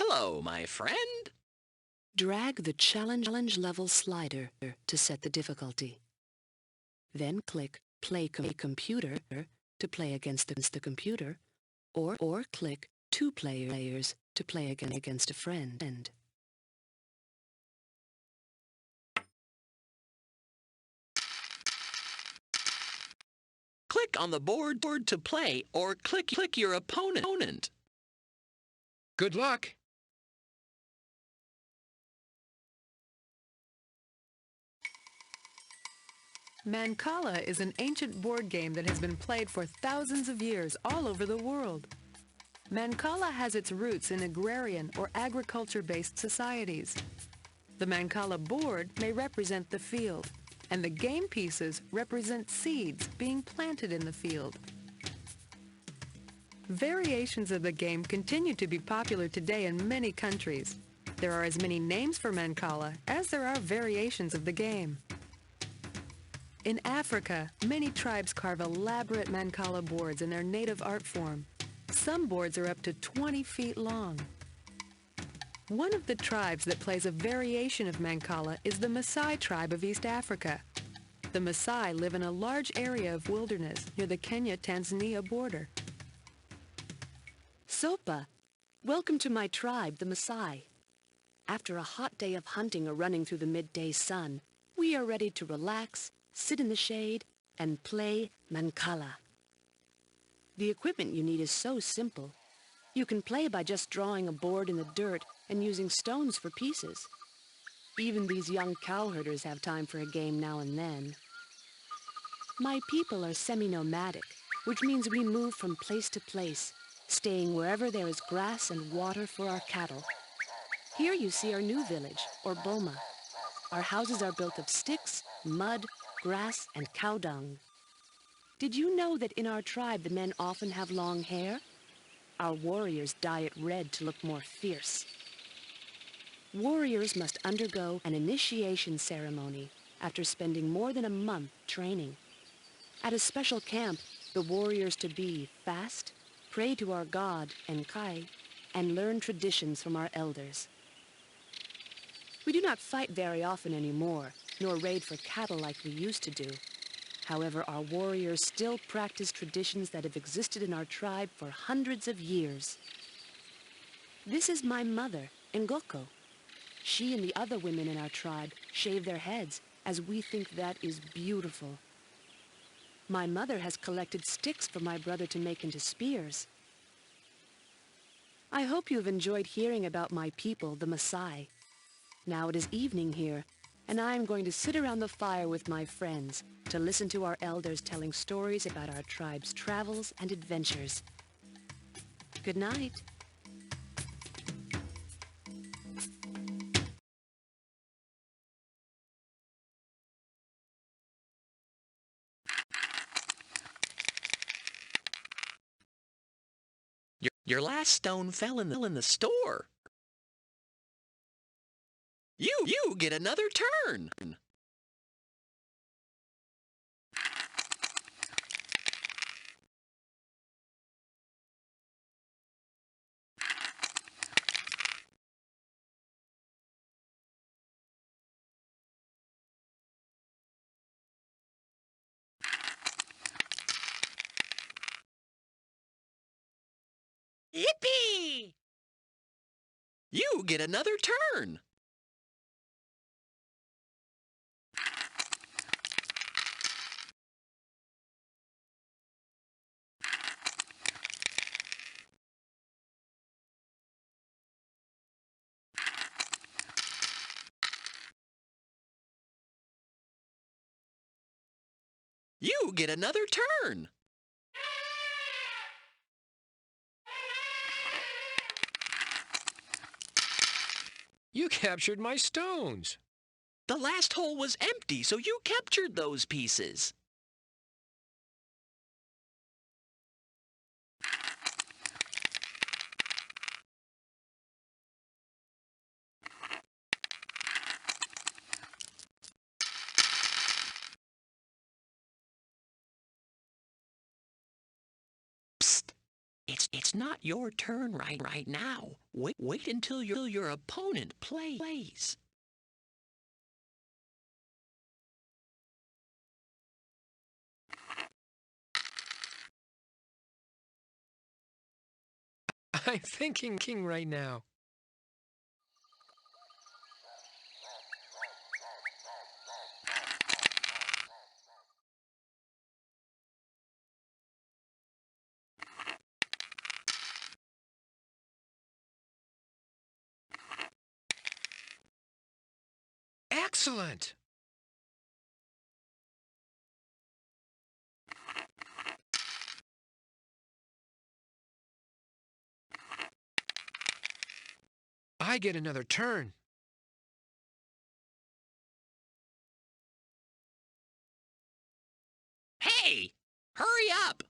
Hello, my friend. Drag the challenge level slider to set the difficulty. Then click Play Computer to play against the computer, or click 2 players to play against a friend. Click on the board to play or click your opponent. Good luck! Mancala is an ancient board game that has been played for thousands of years all over the world. Mancala has its roots in agrarian or agriculture-based societies. The Mancala board may represent the field, and the game pieces represent seeds being planted in the field. Variations of the game continue to be popular today in many countries. There are as many names for Mancala as there are variations of the game. In Africa, many tribes carve elaborate Mancala boards in their native art form. Some boards are up to 20 feet long. One of the tribes that plays a variation of Mancala is the Maasai tribe of East Africa. The Maasai live in a large area of wilderness near the Kenya-Tanzania border. Sopa, welcome to my tribe, the Maasai. After a hot day of hunting or running through the midday sun, we are ready to relax, sit in the shade, and play Mancala. The equipment you need is so simple. You can play by just drawing a board in the dirt and using stones for pieces. Even these young cowherders have time for a game now and then. My people are semi-nomadic, which means we move from place to place, staying wherever there is grass and water for our cattle. Here you see our new village, or boma. Our houses are built of sticks, mud, grass, and cow dung. Did you know that in our tribe the men often have long hair? Our warriors dye it red to look more fierce. Warriors must undergo an initiation ceremony after spending more than a month training. At a special camp, the warriors-to-be fast, pray to our god, Enkai, and learn traditions from our elders. We do not fight very often anymore, nor raid for cattle like we used to do. However, our warriors still practice traditions that have existed in our tribe for hundreds of years. This is my mother, Ngoko. She and the other women in our tribe shave their heads, as we think that is beautiful. My mother has collected sticks for my brother to make into spears. I hope you have enjoyed hearing about my people, the Maasai. Now it is evening here, and I am going to sit around the fire with my friends to listen to our elders telling stories about our tribe's travels and adventures. Good night. Your last stone fell in the store. You get another turn. Yippee! You get another turn. You get another turn. You captured my stones! The last hole was empty, so you captured those pieces. Psst! It's not your turn right now. Wait until your opponent plays. I'm thinking right now. Excellent! I get another turn. Hey! Hurry up!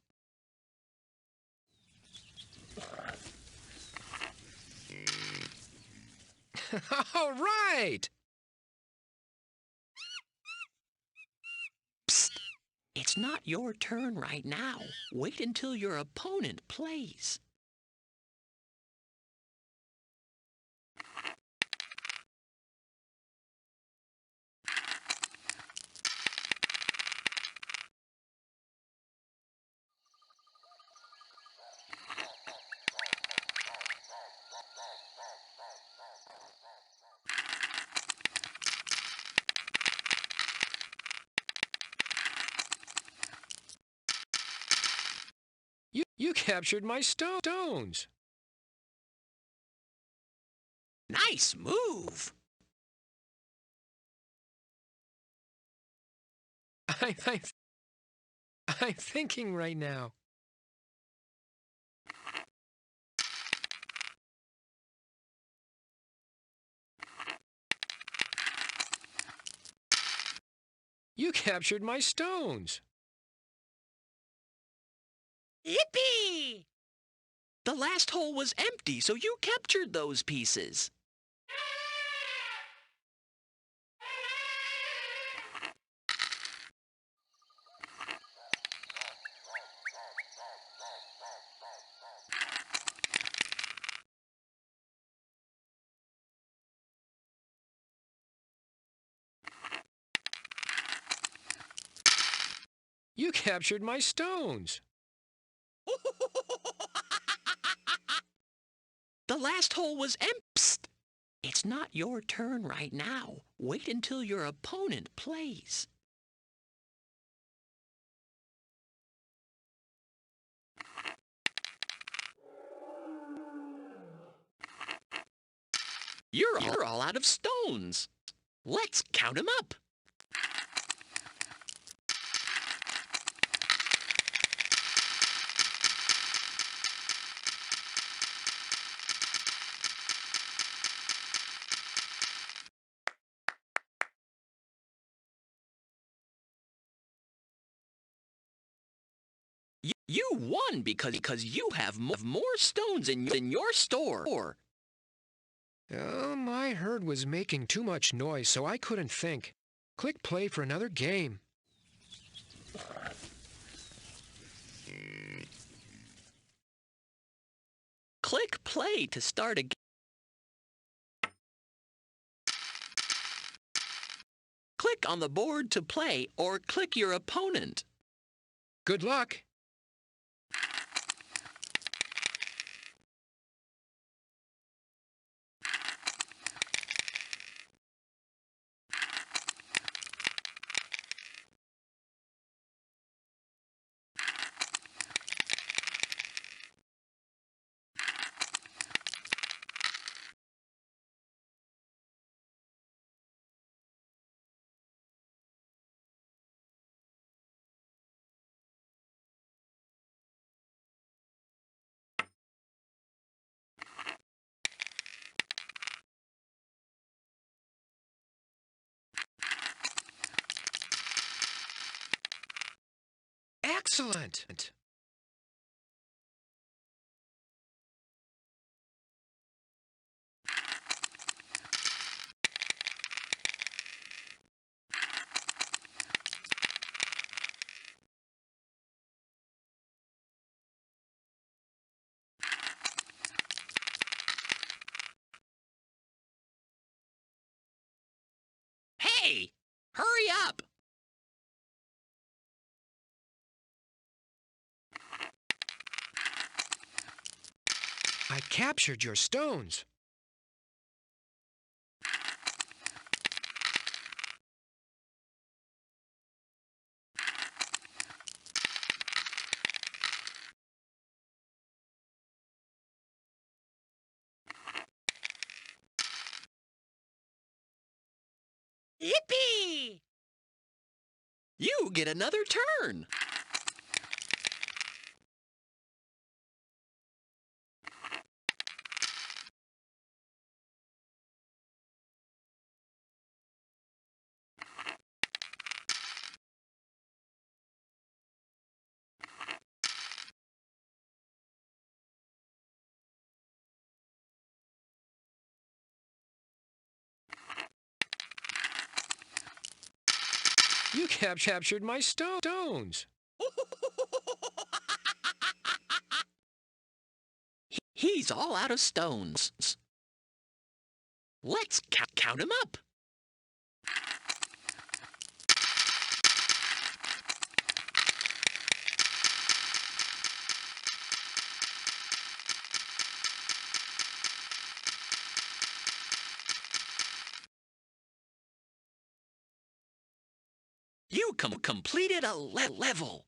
All right! Psst! It's not your turn right now. Wait until your opponent plays. You captured my stones. Nice move! I, I, I'm thinking right now. You captured my stones. Yippee! The last hole was empty, so you captured those pieces. You captured my stones. The last hole was empty. It's not your turn right now. Wait until your opponent plays. You're all out of stones. Let's count them up. You won because you have more stones in your store. My herd was making too much noise, so I couldn't think. Click play for another game. Click play to start a game. Click on the board to play or click your opponent. Good luck. Excellent. I captured your stones. Yippee! You get another turn. You captured my stones. He's all out of stones. Let's count him up. You completed a level.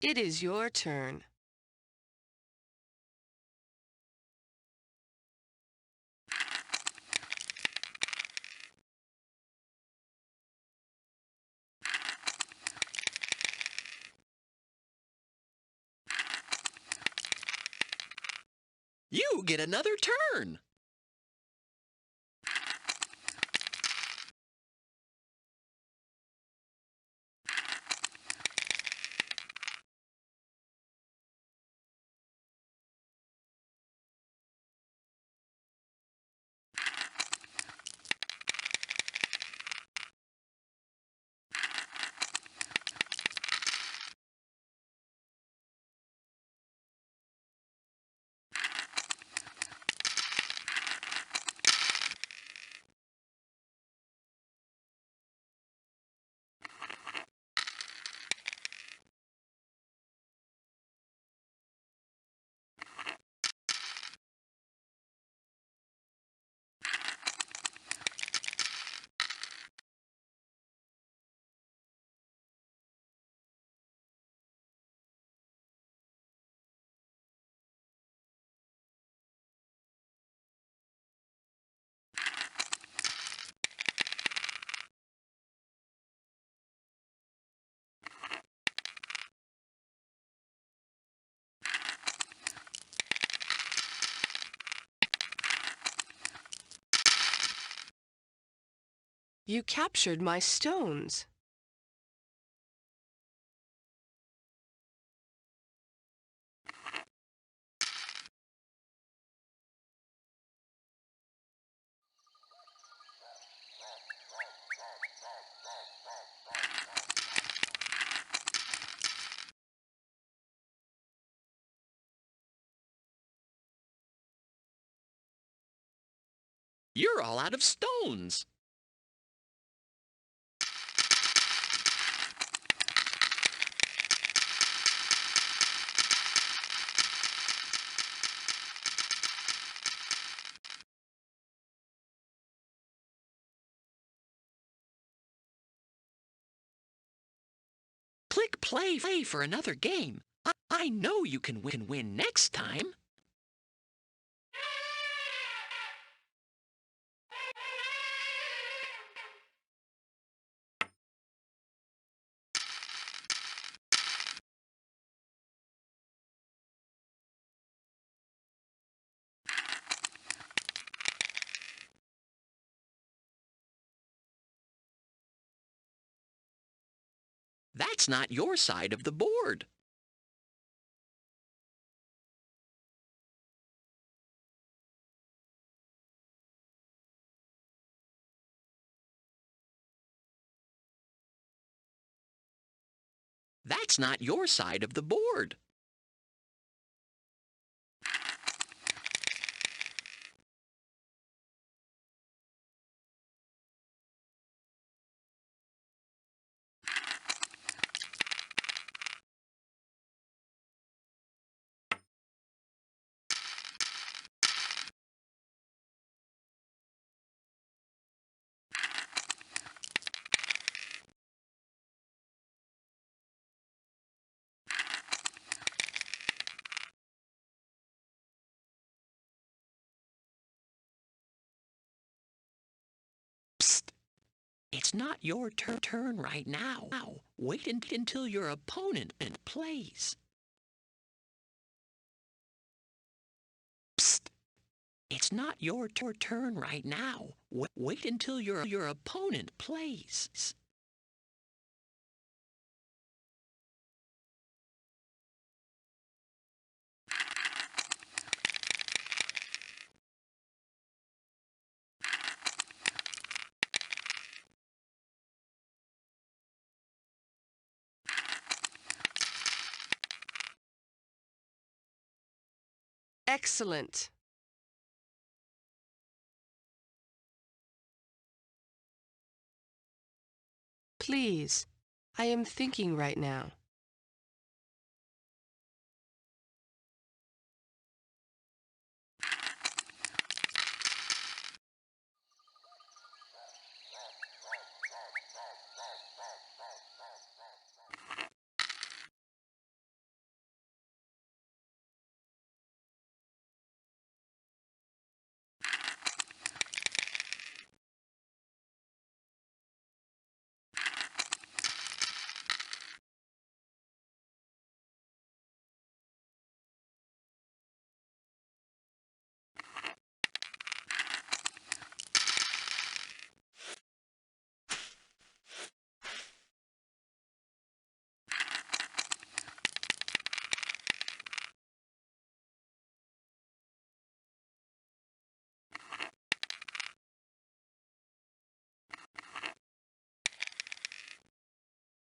It is your turn. You get another turn. You captured my stones. You're all out of stones. Click play for another game. I know you can win next time. That's not your side of the board. That's not your side of the board. Psst. It's not your turn right now. Wait until your opponent plays. Psst. It's not your turn right now. Wait until your opponent plays. Excellent. Please, I am thinking right now.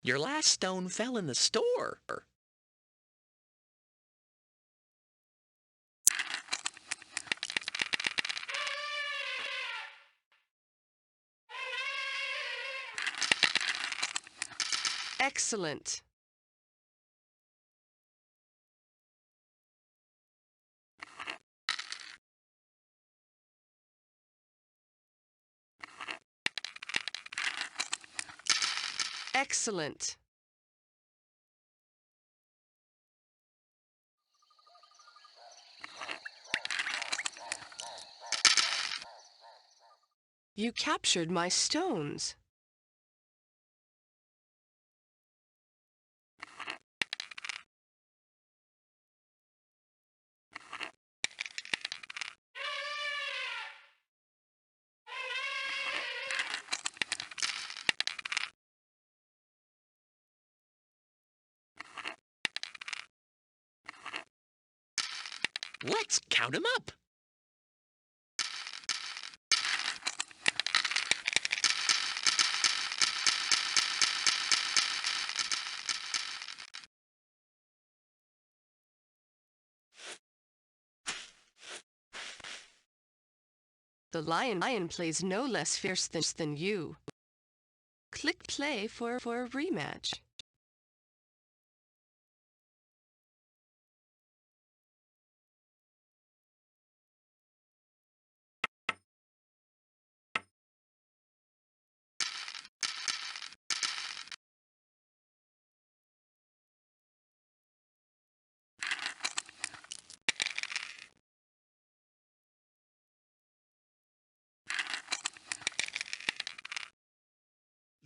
Your last stone fell in the store. Excellent. Excellent. You captured my stones. Let's count 'em up. The lion plays no less fierce than you. Click play for a rematch.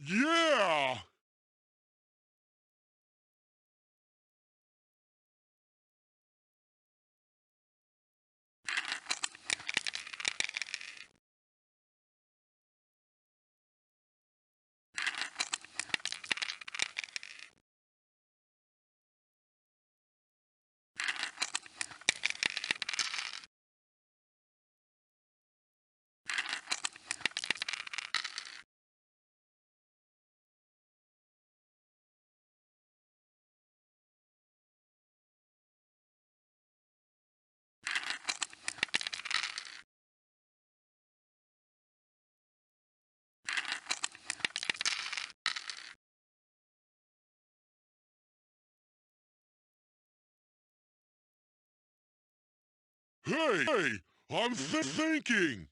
Yeah! Hey, I'm thinking.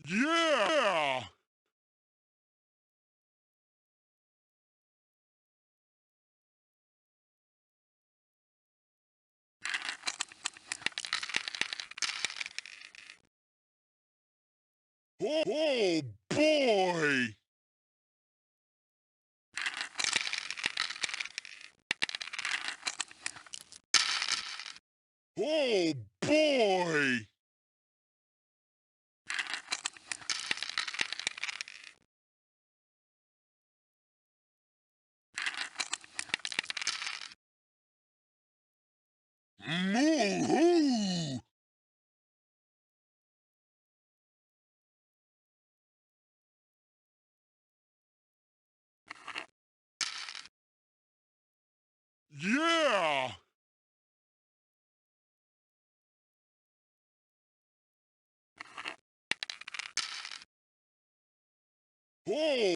Yeah! Oh boy! Oh boy! Moo-hoo! Yeah! Oh!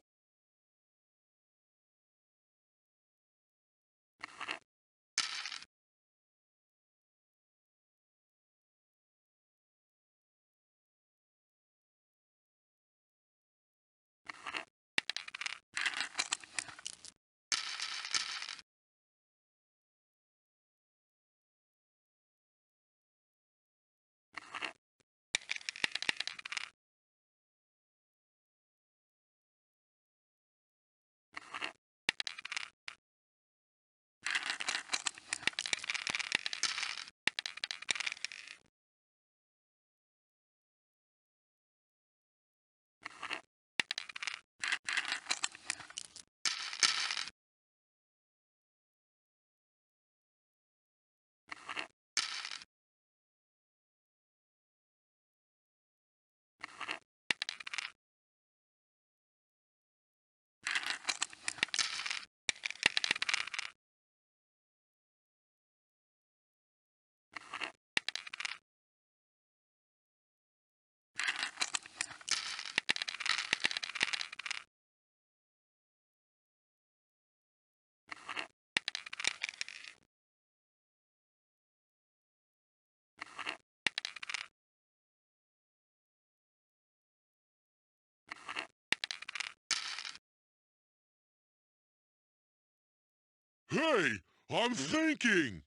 Hey, I'm thinking.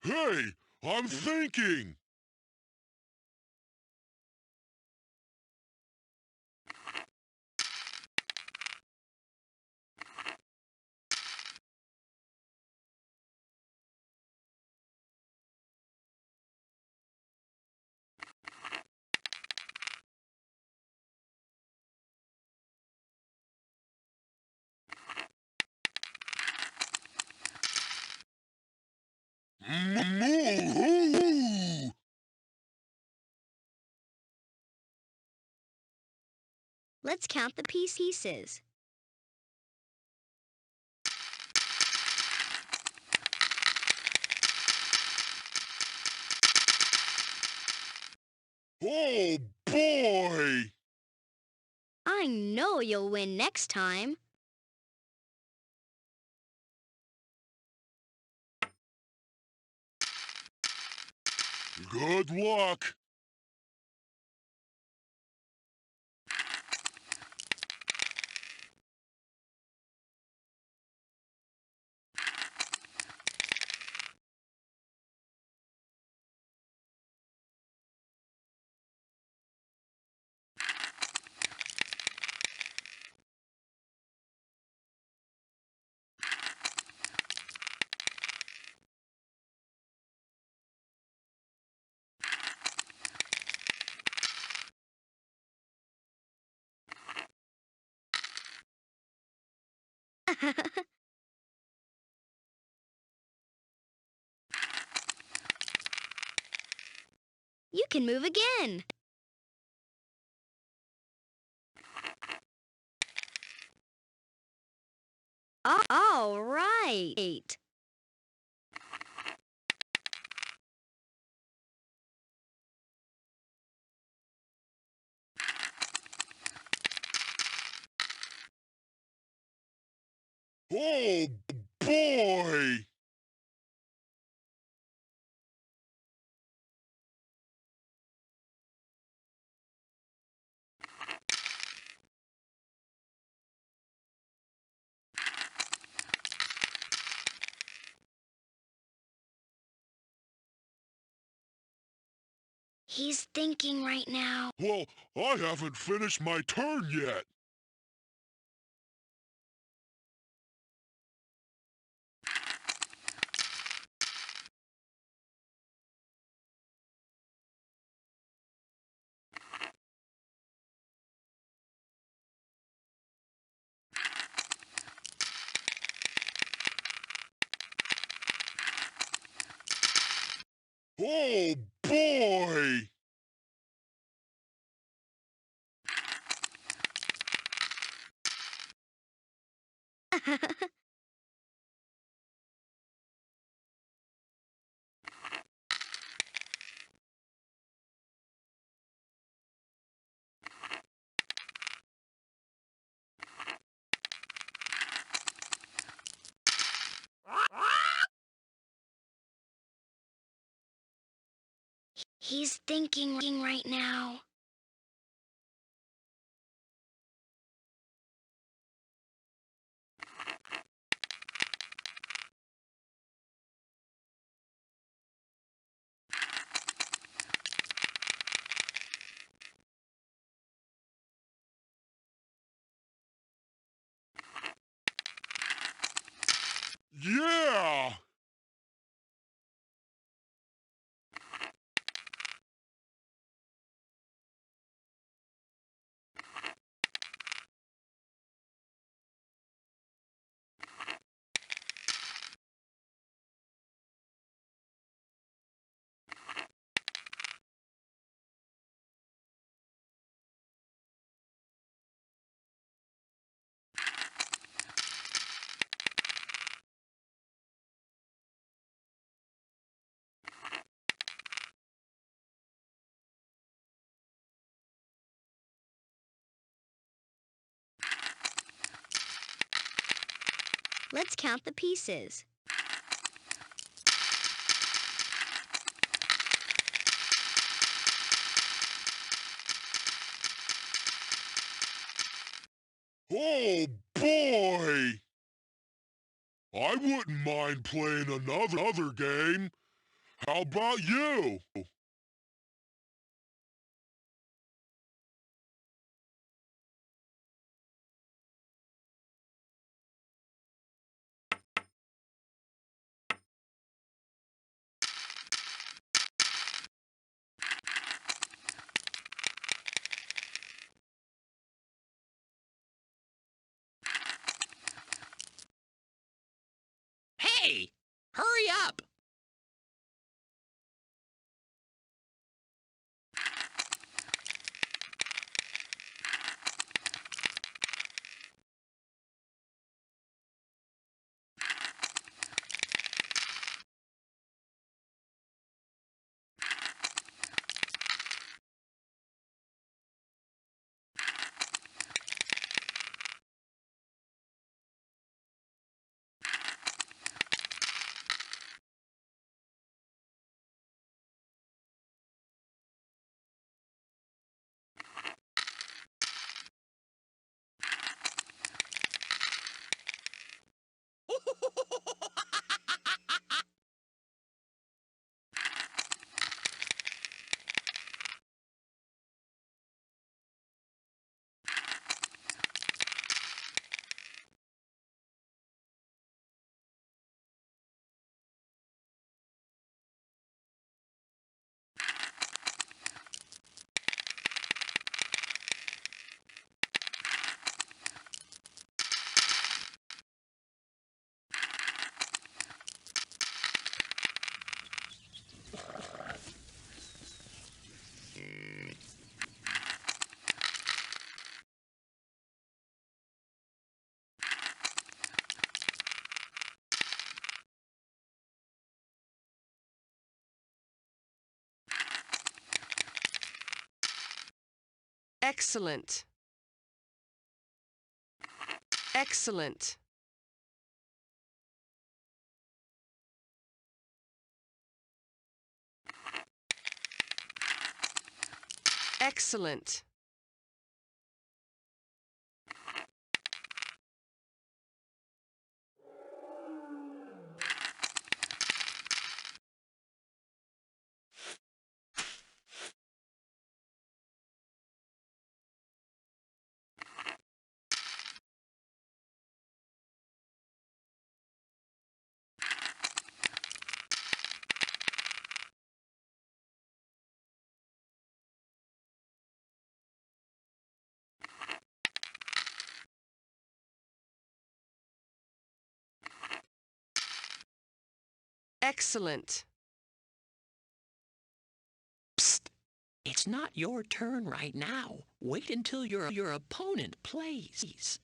Hey, I'm thinking. Moo-hoo! Let's count the pieces. Oh boy! I know you'll win next time. Good luck. You can move again. All right. Oh, boy! He's thinking right now. Well, I haven't finished my turn yet. Oh, boy! He's thinking right now. Yeah! Let's count the pieces. Oh, boy! I wouldn't mind playing another game. How about you? Hey! Hurry up! Excellent. Excellent. Excellent. Excellent. Psst! It's not your turn right now. Wait until your opponent plays.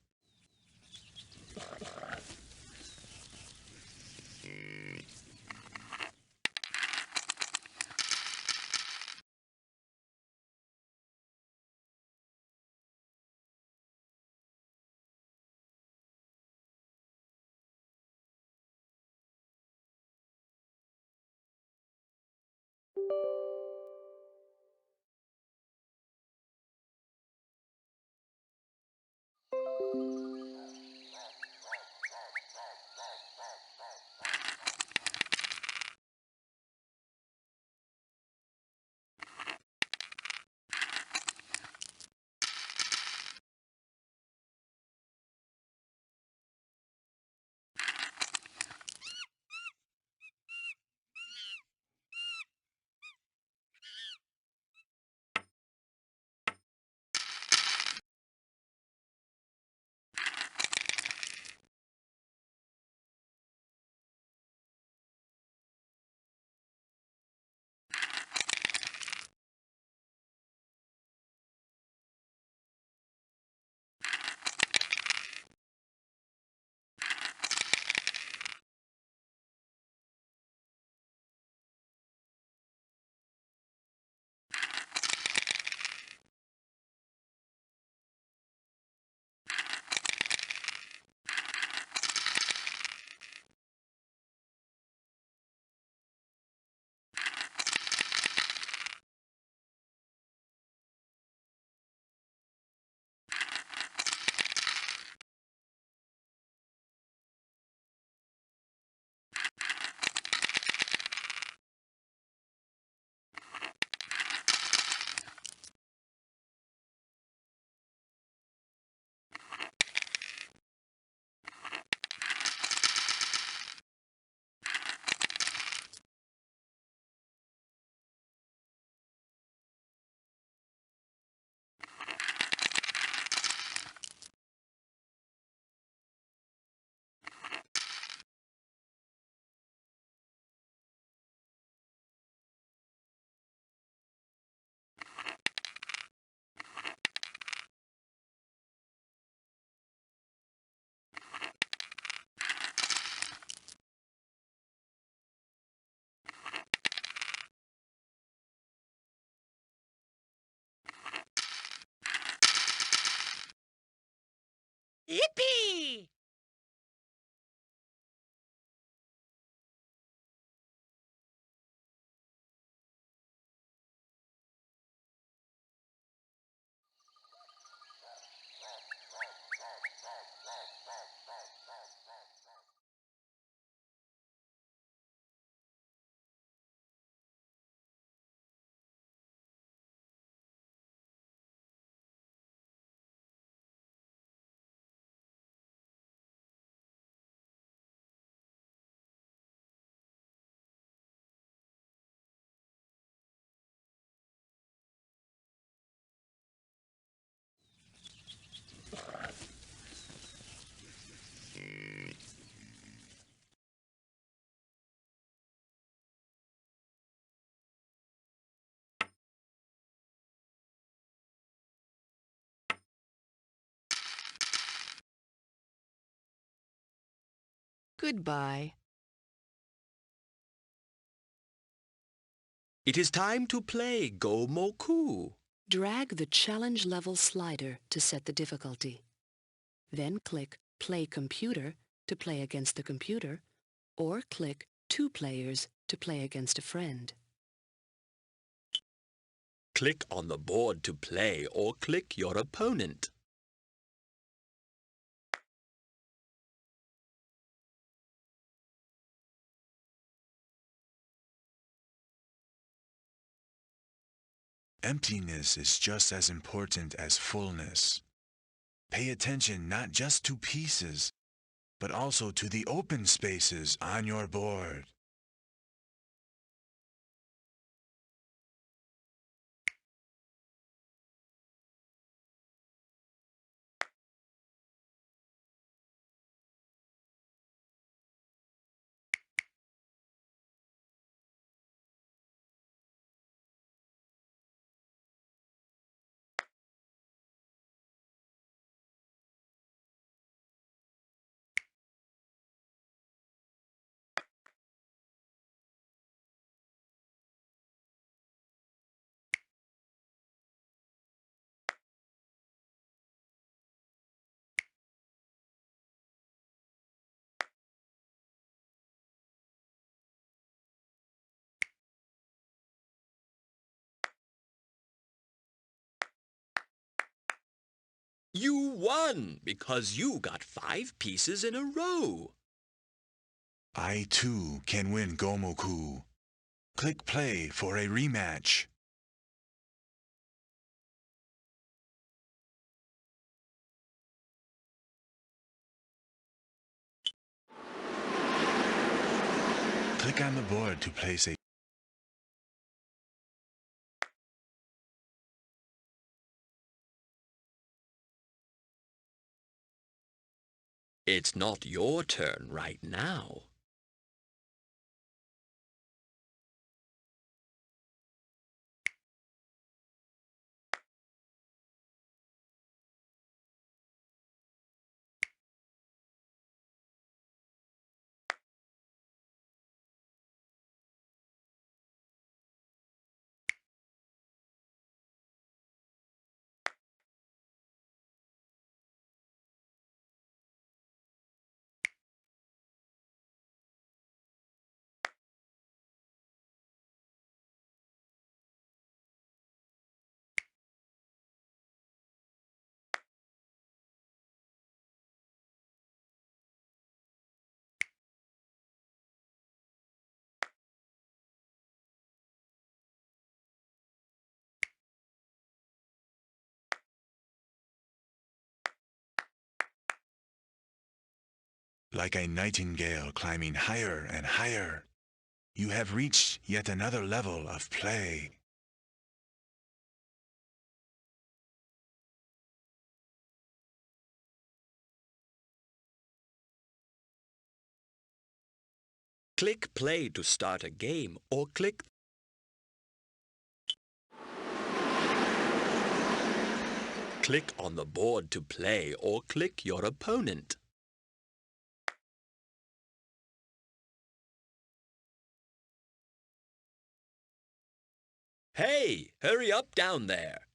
Yippee! Goodbye. It is time to play Go Moku. Drag the challenge level slider to set the difficulty. Then click Play Computer to play against the computer, or click 2 players to play against a friend. Click on the board to play or click your opponent. Emptiness is just as important as fullness. Pay attention not just to pieces, but also to the open spaces on your board. You won because you got 5 pieces in a row. I too can win Gomoku. Click play for a rematch. Click on the board to place a It's not your turn right now. like a nightingale climbing higher and higher. You have reached yet another level of play. Click play to start a game or click on the board to play or click your opponent. Hey, hurry up down there.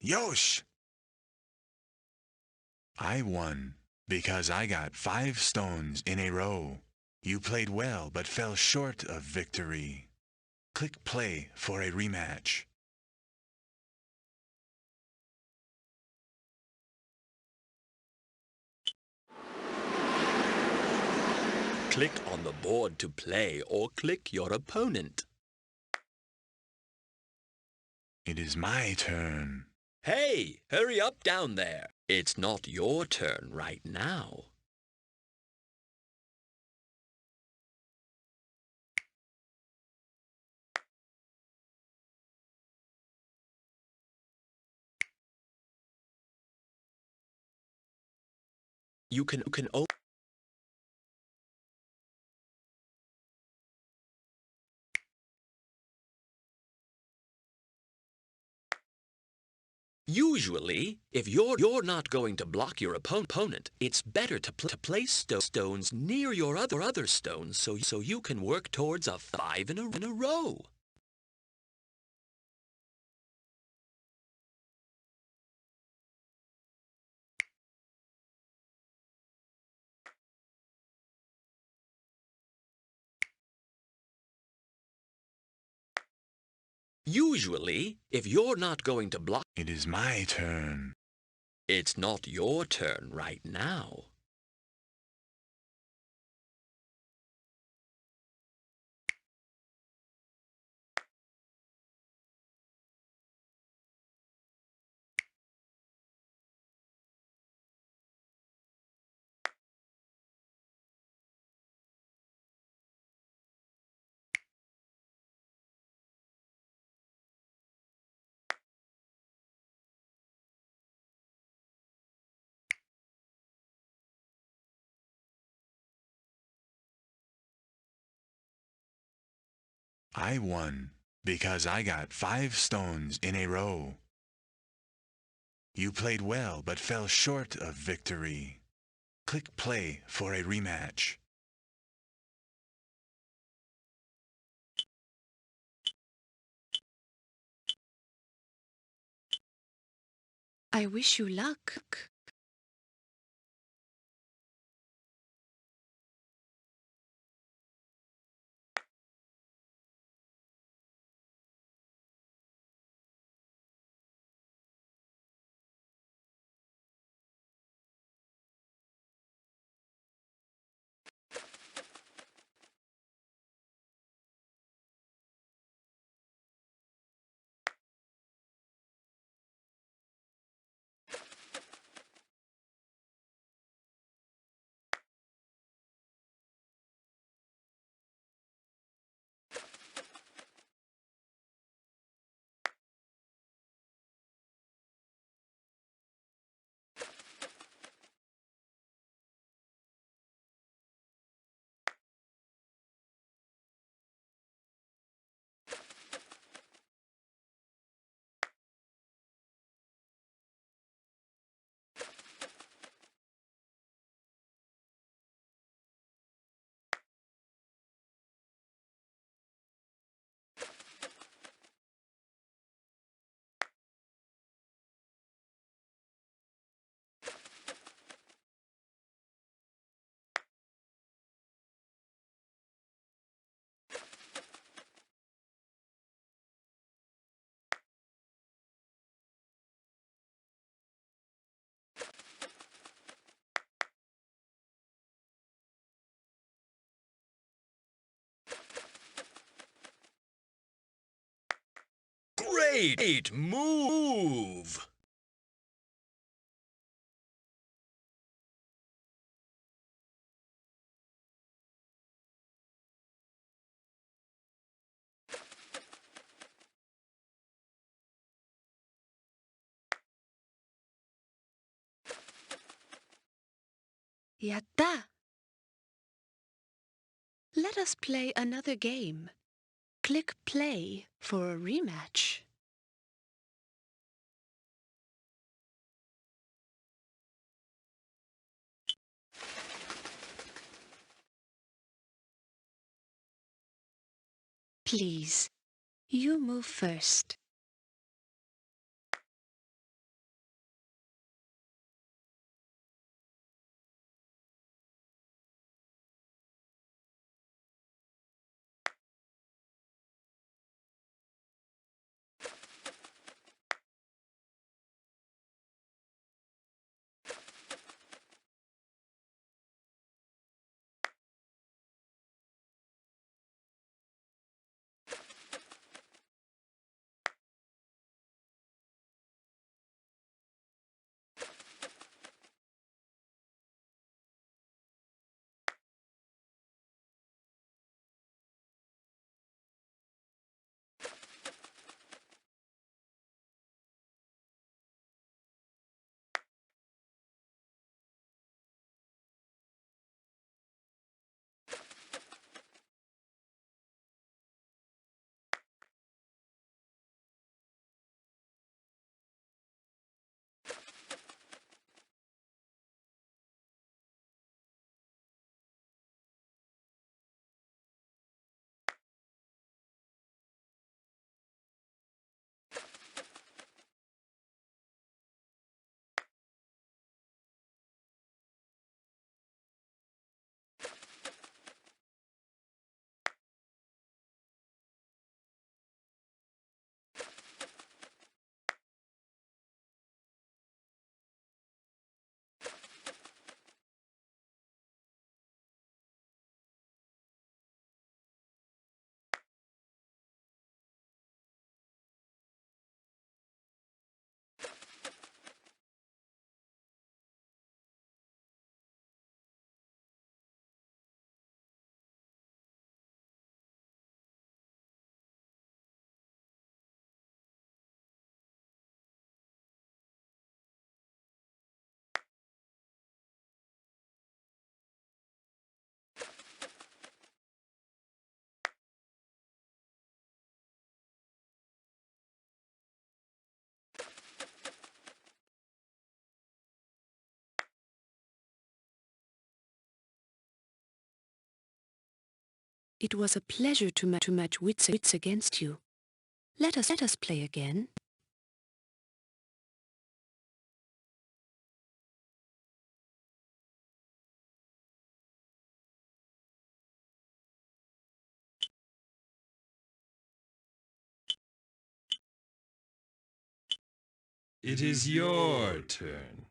Yosh! I won because I got 5 stones in a row. You played well but fell short of victory. Click play for a rematch. Click on the board to play or click your opponent. It is my turn. Hey, hurry up down there. It's not your turn right now. You can Usually, if you're not going to block your opponent, it's better to place stones near your other stones so you can work towards a 5 in a row. Usually, if you're not going to block, It is my turn. it's not your turn right now. I won because I got 5 stones in a row. You played well but fell short of victory. Click play for a rematch. I wish you luck. Great move! Yatta! Let us play another game. Click play for a rematch. Please, you move first. It was a pleasure to match wits against you. Let us play again. It is your turn.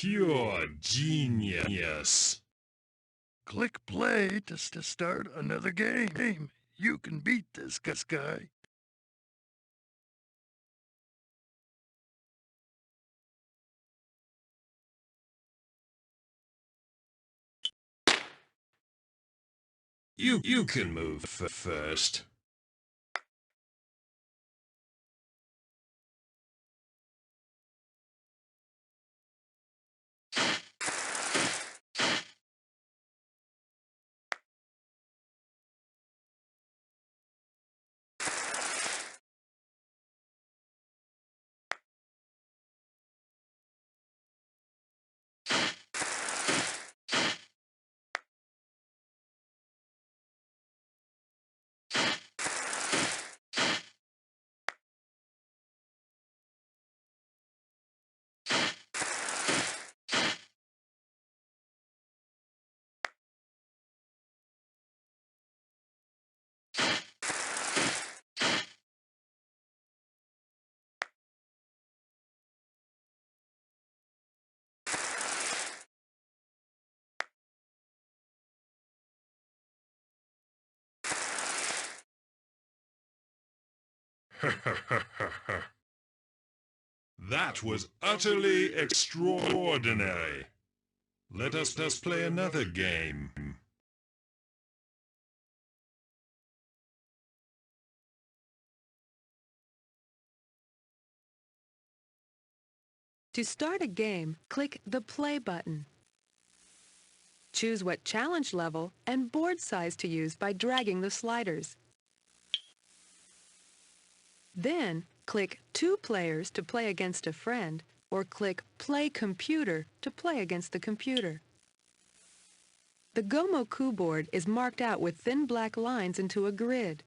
Pure genius. Click play to start another game. You can beat this guy. You can move first. That was utterly extraordinary. Let us play another game. To start a game, click the Play button. Choose what challenge level and board size to use by dragging the sliders. Then, click 2 players to play against a friend or click Play Computer to play against the computer. The Gomoku board is marked out with thin black lines into a grid.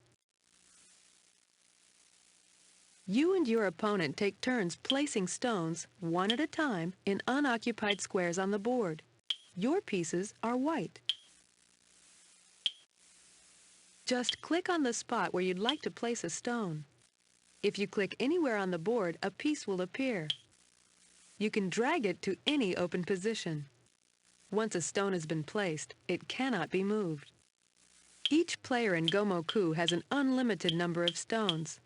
You and your opponent take turns placing stones, one at a time, in unoccupied squares on the board. Your pieces are white. Just click on the spot where you'd like to place a stone. If you click anywhere on the board, a piece will appear. You can drag it to any open position. Once a stone has been placed, it cannot be moved. Each player in Gomoku has an unlimited number of stones.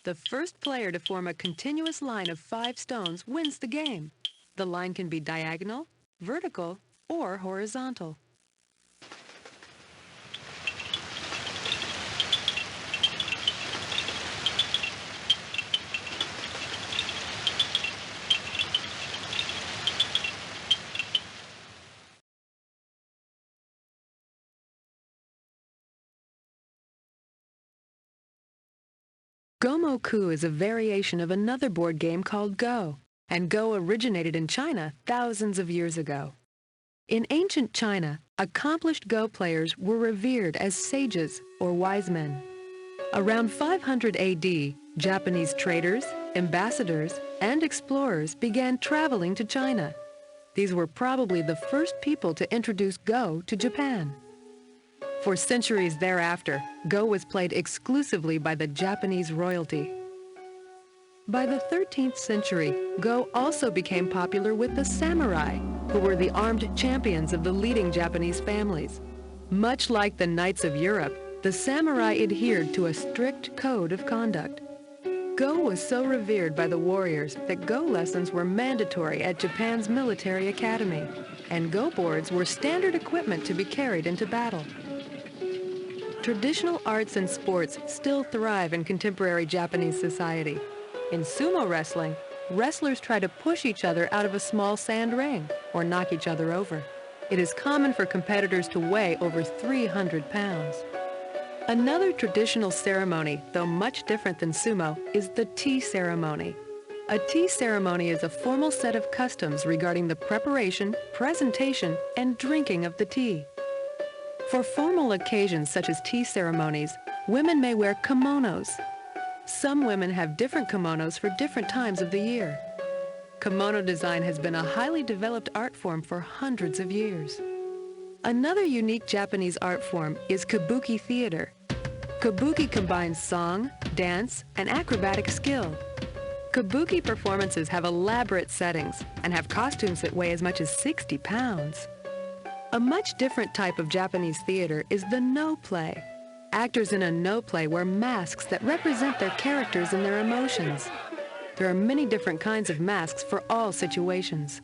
The first player to form a continuous line of 5 stones wins the game. The line can be diagonal, vertical, or horizontal. Gomoku is a variation of another board game called Go, and Go originated in China thousands of years ago. In ancient China, accomplished Go players were revered as sages or wise men. Around 500 AD, Japanese traders, ambassadors, and explorers began traveling to China. These were probably the first people to introduce Go to Japan. For centuries thereafter, Go was played exclusively by the Japanese royalty. By the 13th century, Go also became popular with the samurai, who were the armed champions of the leading Japanese families. Much like the knights of Europe, the samurai adhered to a strict code of conduct. Go was so revered by the warriors that Go lessons were mandatory at Japan's military academy, and Go boards were standard equipment to be carried into battle. Traditional arts and sports still thrive in contemporary Japanese society. In sumo wrestling, wrestlers try to push each other out of a small sand ring or knock each other over. It is common for competitors to weigh over 300 pounds. Another traditional ceremony, though much different than sumo, is the tea ceremony. A tea ceremony is a formal set of customs regarding the preparation, presentation, and drinking of the tea. For formal occasions such as tea ceremonies, women may wear kimonos. Some women have different kimonos for different times of the year. Kimono design has been a highly developed art form for hundreds of years. Another unique Japanese art form is kabuki theater. Kabuki combines song, dance, and acrobatic skill. Kabuki performances have elaborate settings and have costumes that weigh as much as 60 pounds. A much different type of Japanese theater is the no play. Actors in a no play wear masks that represent their characters and their emotions. There are many different kinds of masks for all situations.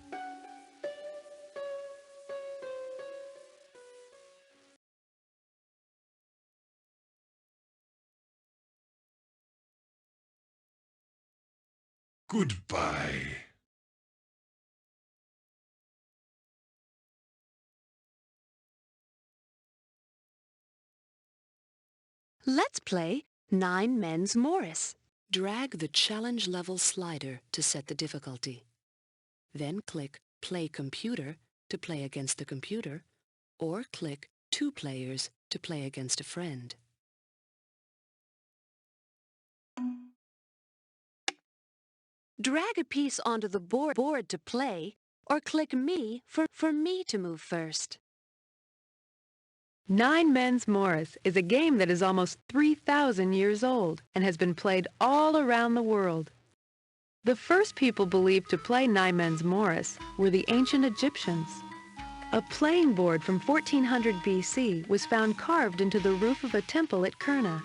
Goodbye. Let's play 9 Men's Morris. Drag the challenge level slider to set the difficulty. Then click Play Computer to play against the computer, or click 2 players to play against a friend. Drag a piece onto the board to play, or click Me for me to move first. 9 Men's Morris is a game that is almost 3,000 years old and has been played all around the world. The first people believed to play 9 Men's Morris were the ancient Egyptians. A playing board from 1400 BC was found carved into the roof of a temple at Kurna.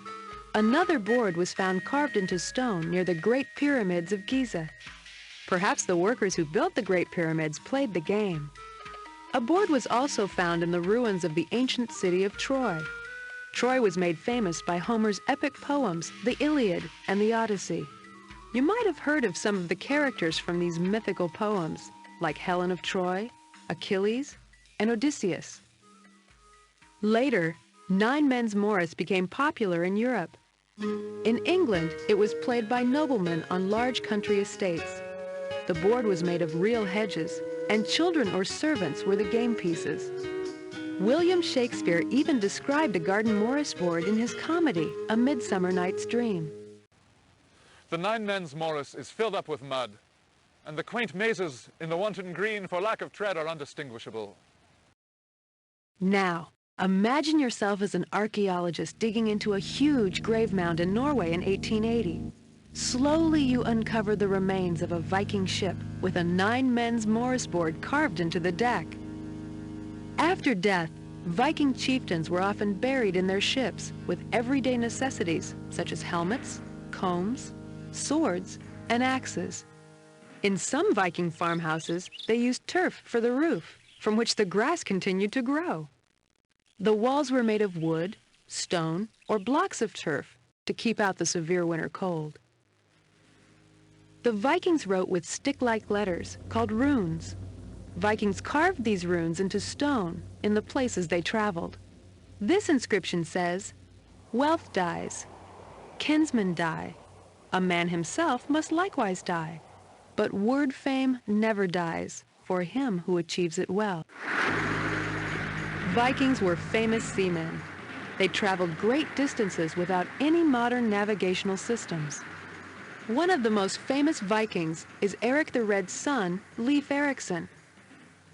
Another board was found carved into stone near the Great Pyramids of Giza. Perhaps the workers who built the Great Pyramids played the game. A board was also found in the ruins of the ancient city of Troy. Troy was made famous by Homer's epic poems, the Iliad and the Odyssey. You might have heard of some of the characters from these mythical poems, like Helen of Troy, Achilles, and Odysseus. Later, 9 Men's Morris became popular in Europe. In England, it was played by noblemen on large country estates. The board was made of real hedges, and children or servants were the game pieces. William Shakespeare even described a Garden Morris board in his comedy, A Midsummer Night's Dream. The nine men's Morris is filled up with mud, and the quaint mazes in the wanton green for lack of tread are undistinguishable. Now, imagine yourself as an archaeologist digging into a huge grave mound in Norway in 1880. Slowly you uncover the remains of a Viking ship with a nine men's Morris board carved into the deck. After death, Viking chieftains were often buried in their ships with everyday necessities such as helmets, combs, swords, and axes. In some Viking farmhouses, they used turf for the roof, from which the grass continued to grow. The walls were made of wood, stone, or blocks of turf to keep out the severe winter cold. The Vikings wrote with stick-like letters called runes. Vikings carved these runes into stone in the places they traveled. This inscription says, "Wealth dies, kinsmen die, a man himself must likewise die, but word fame never dies for him who achieves it well." Vikings were famous seamen. They traveled great distances without any modern navigational systems. One of the most famous Vikings is Eric the Red's son, Leif Erikson.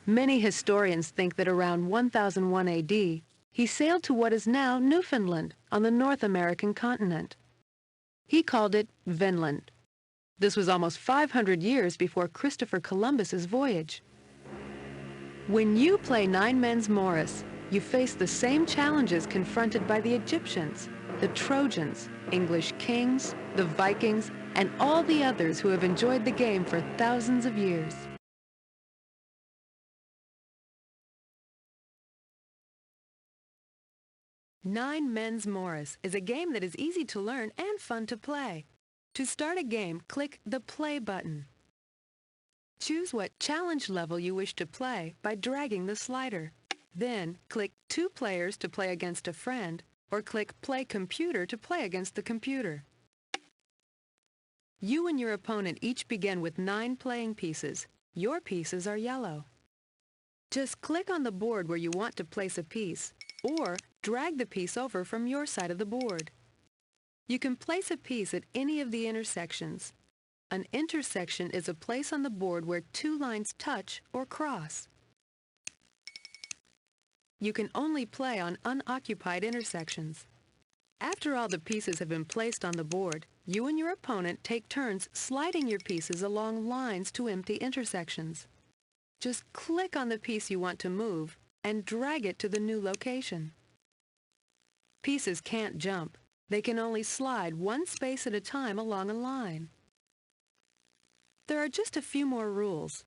Many historians think that around 1001 AD, he sailed to what is now Newfoundland on the North American continent. He called it Vinland. This was almost 500 years before Christopher Columbus's voyage. When you play nine men's Morris, you face the same challenges confronted by the Egyptians, the Trojans, English kings, the Vikings, and all the others who have enjoyed the game for thousands of years. Nine Men's Morris is a game that is easy to learn and fun to play. To start a game, click the Play button. Choose what challenge level you wish to play by dragging the slider. Then, click Two Players to play against a friend, or click Play Computer to play against the computer. You and your opponent each begin with 9 playing pieces. Your pieces are yellow. Just click on the board where you want to place a piece, or drag the piece over from your side of the board. You can place a piece at any of the intersections. An intersection is a place on the board where 2 lines touch or cross. You can only play on unoccupied intersections. After all the pieces have been placed on the board, you and your opponent take turns sliding your pieces along lines to empty intersections. Just click on the piece you want to move and drag it to the new location. Pieces can't jump. They can only slide one space at a time along a line. There are just a few more rules.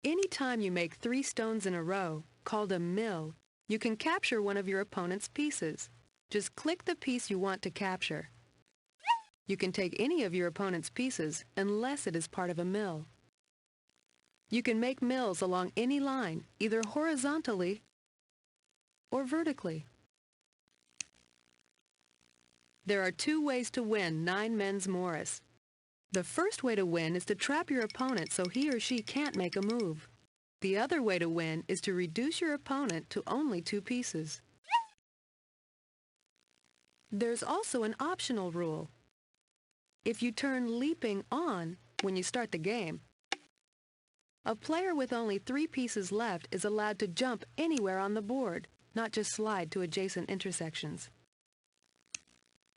Anytime you make 3 stones in a row, called a mill, you can capture one of your opponent's pieces. Just click the piece you want to capture. You can take any of your opponent's pieces unless it is part of a mill. You can make mills along any line, either horizontally or vertically. There are 2 ways to win Nine Men's Morris. The first way to win is to trap your opponent so he or she can't make a move. The other way to win is to reduce your opponent to only 2 pieces. There's also an optional rule. If you turn leaping on when you start the game, a player with only 3 pieces left is allowed to jump anywhere on the board, not just slide to adjacent intersections.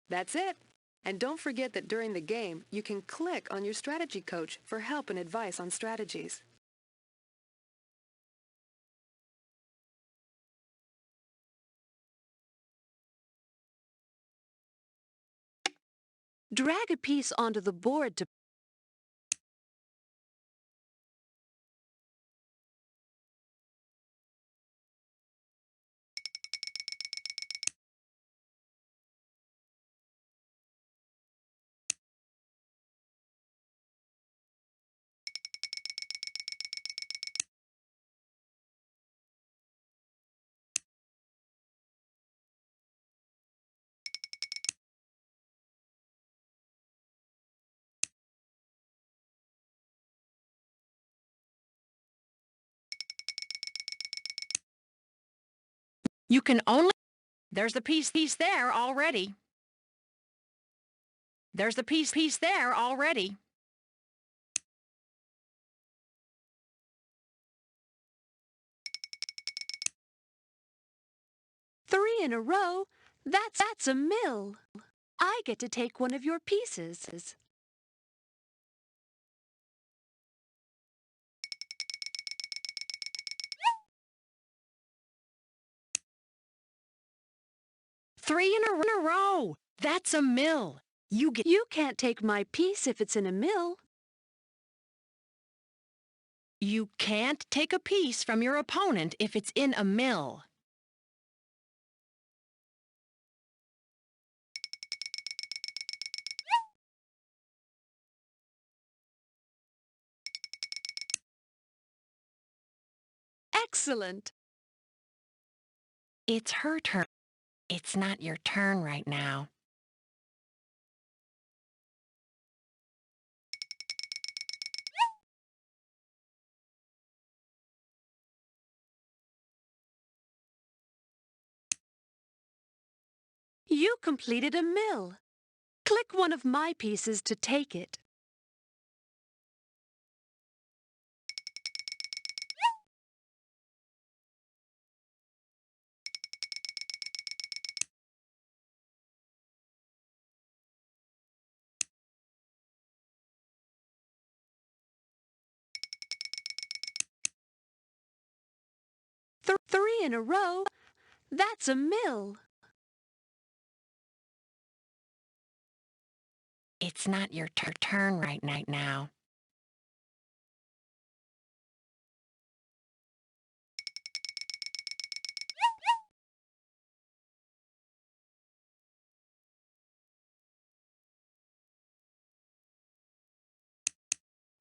That's it! And don't forget that during the game, you can click on your strategy coach for help and advice on strategies. Drag a piece onto the board to You can only... There's the piece there already. There's the piece there already. Three in a row? That's a mill. I get to take one of your pieces. Three in a row. That's a mill. You can't take my piece if it's in a mill. You can't take a piece from your opponent if it's in a mill. Excellent. It's her turn. It's not your turn right now. You completed a mill. Click one of my pieces to take it. Three in a row? That's a mill. It's not your turn right now.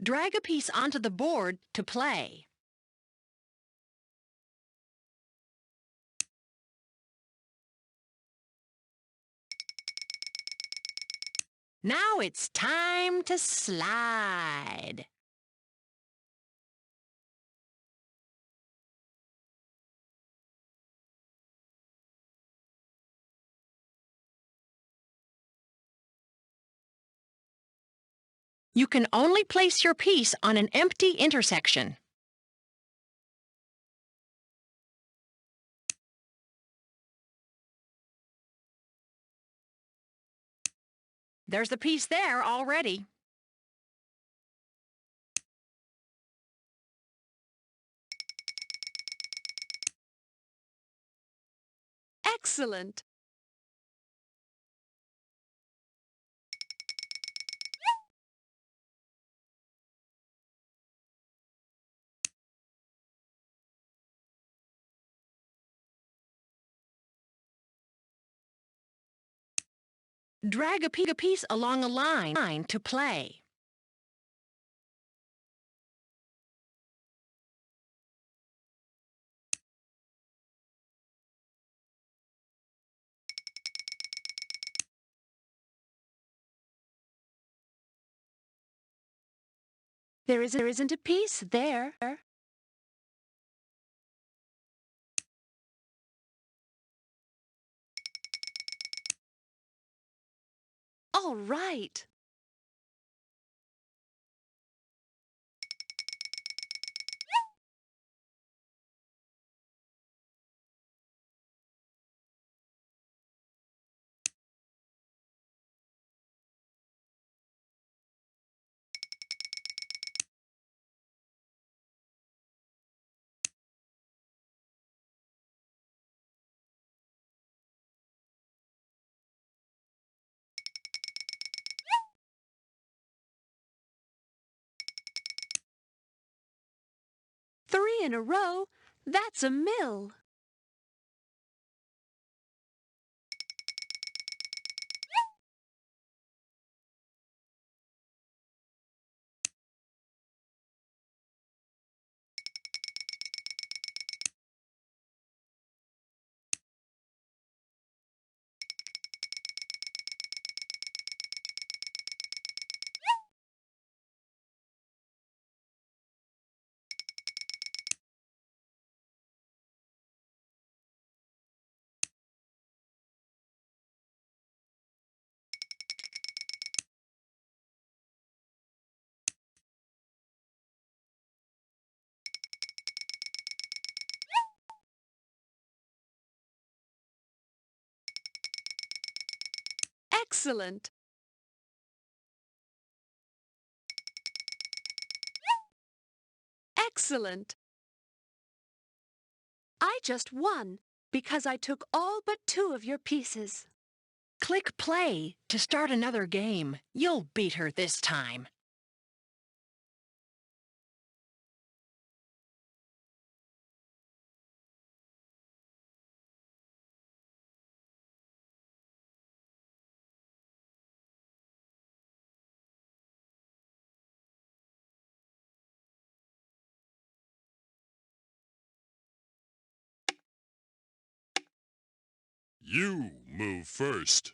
Drag a piece onto the board to play. Now it's time to slide. You can only place your piece on an empty intersection. There's the piece there already. Excellent. Drag a piece along a line to play. There isn't a piece there. All right. Three in a row? That's a mill. Excellent. Excellent. I just won because I took all but 2 of your pieces. Click play to start another game. You'll beat her this time. You move first.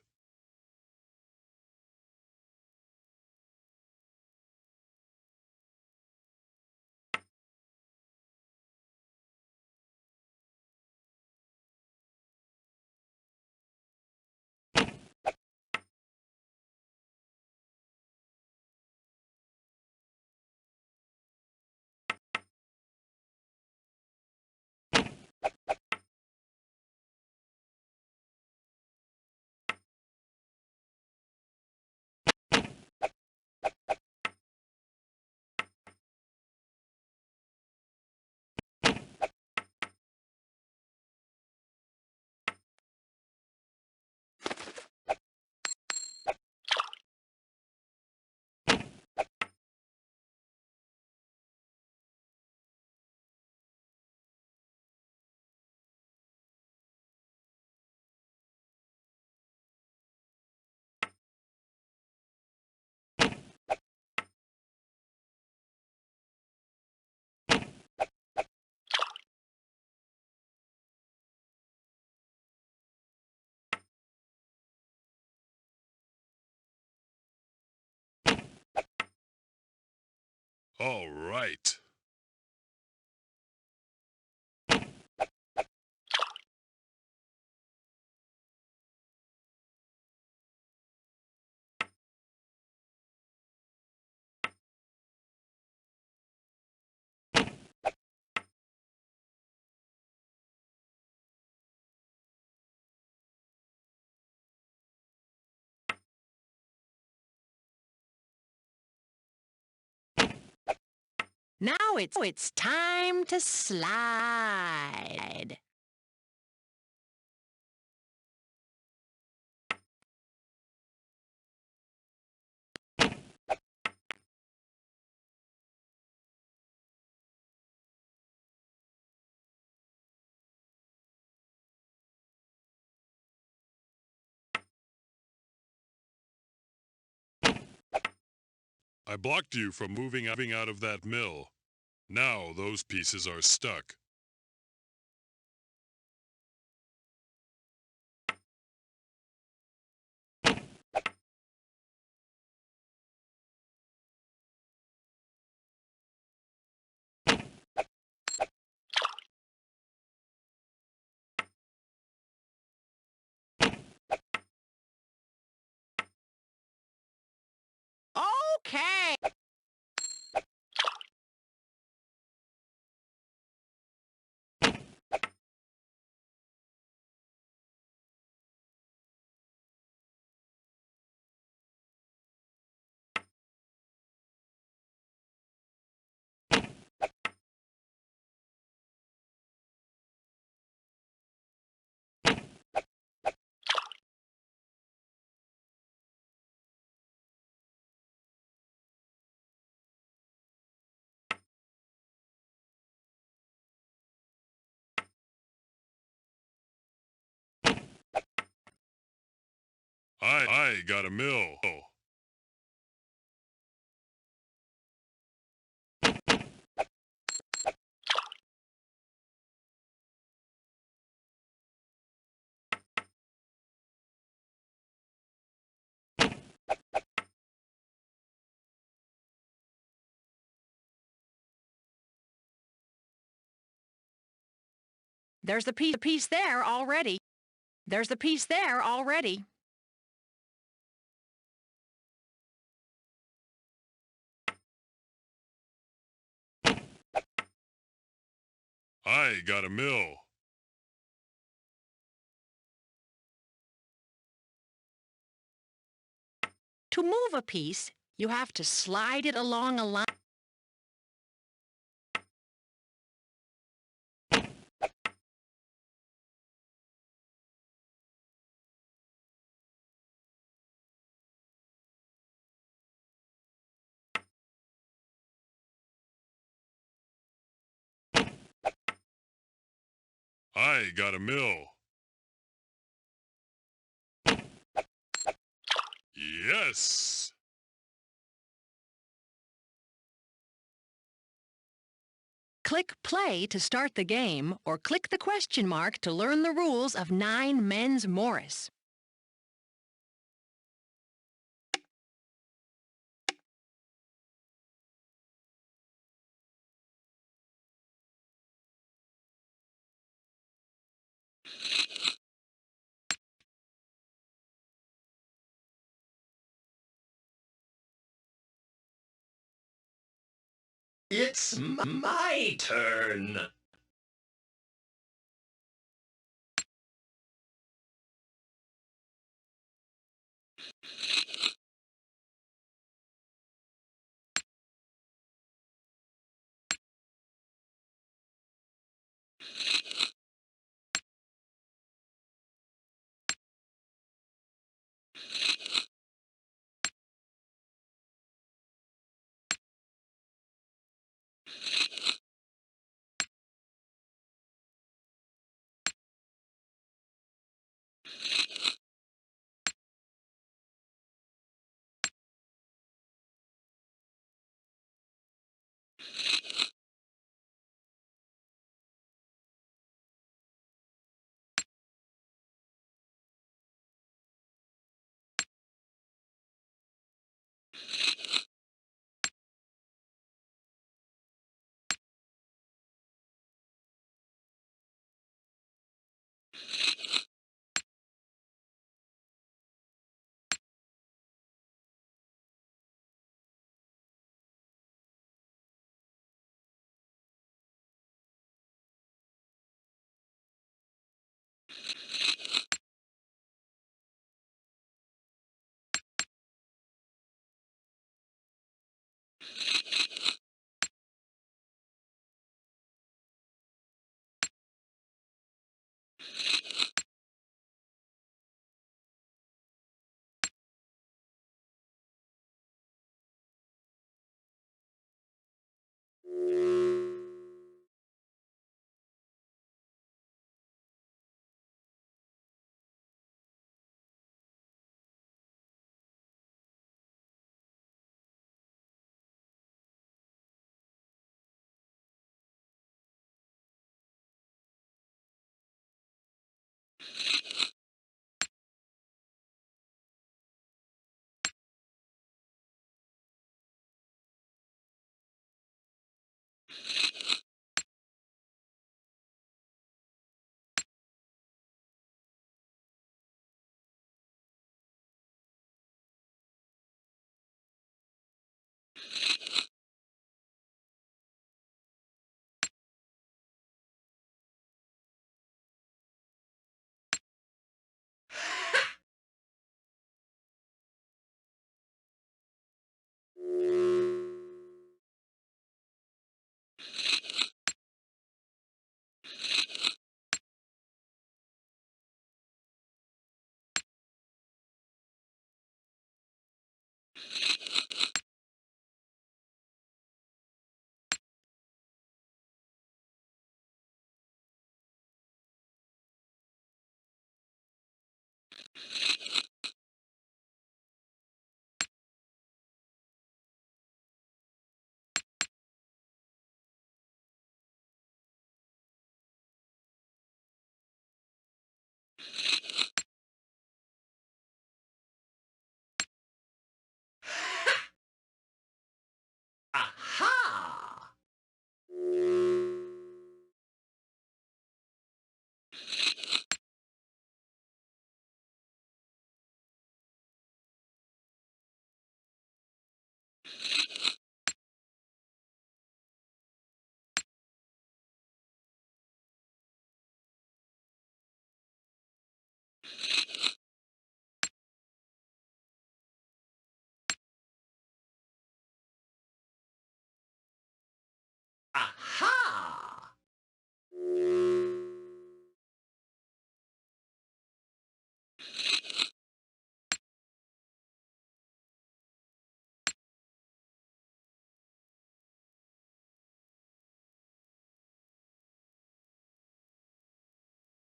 All right. Now it's time to slide. I blocked you from moving out of that mill. Now those pieces are stuck. Okay. I got a mill. There's the piece there already. There's the piece there already. I got a mill. To move a piece, you have to slide it along a line. I got a mill. Yes! Click play to start the game, or click the question mark to learn the rules of 9 Men's Morris. It's my turn.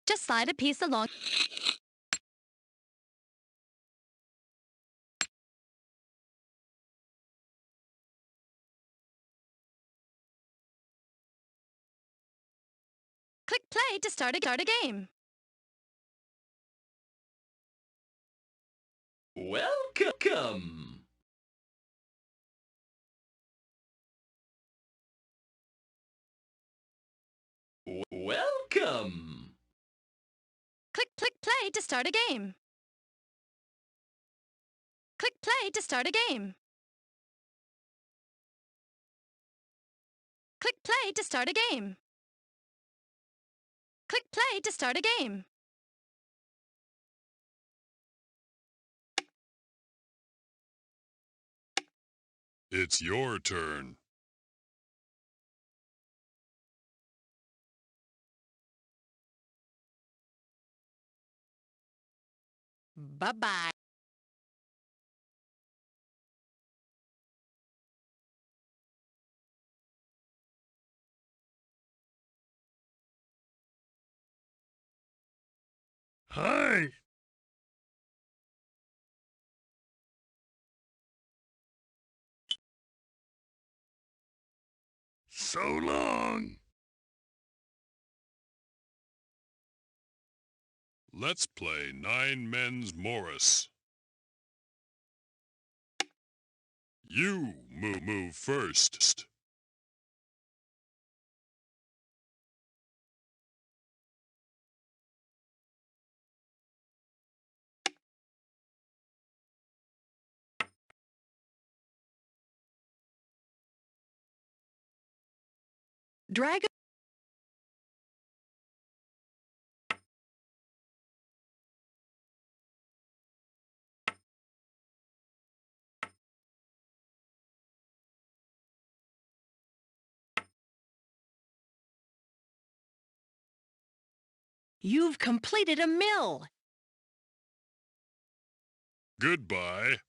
Just slide a piece along. Click play to start a game. Welcome. Welcome. Click play to start a game. Click play to start a game. Click play to start a game. Click play to start a game. It's your turn. Bye-bye. Hi. So long. Let's play Nine Men's Morris. You move first. Dragon. You've completed a mill. Goodbye.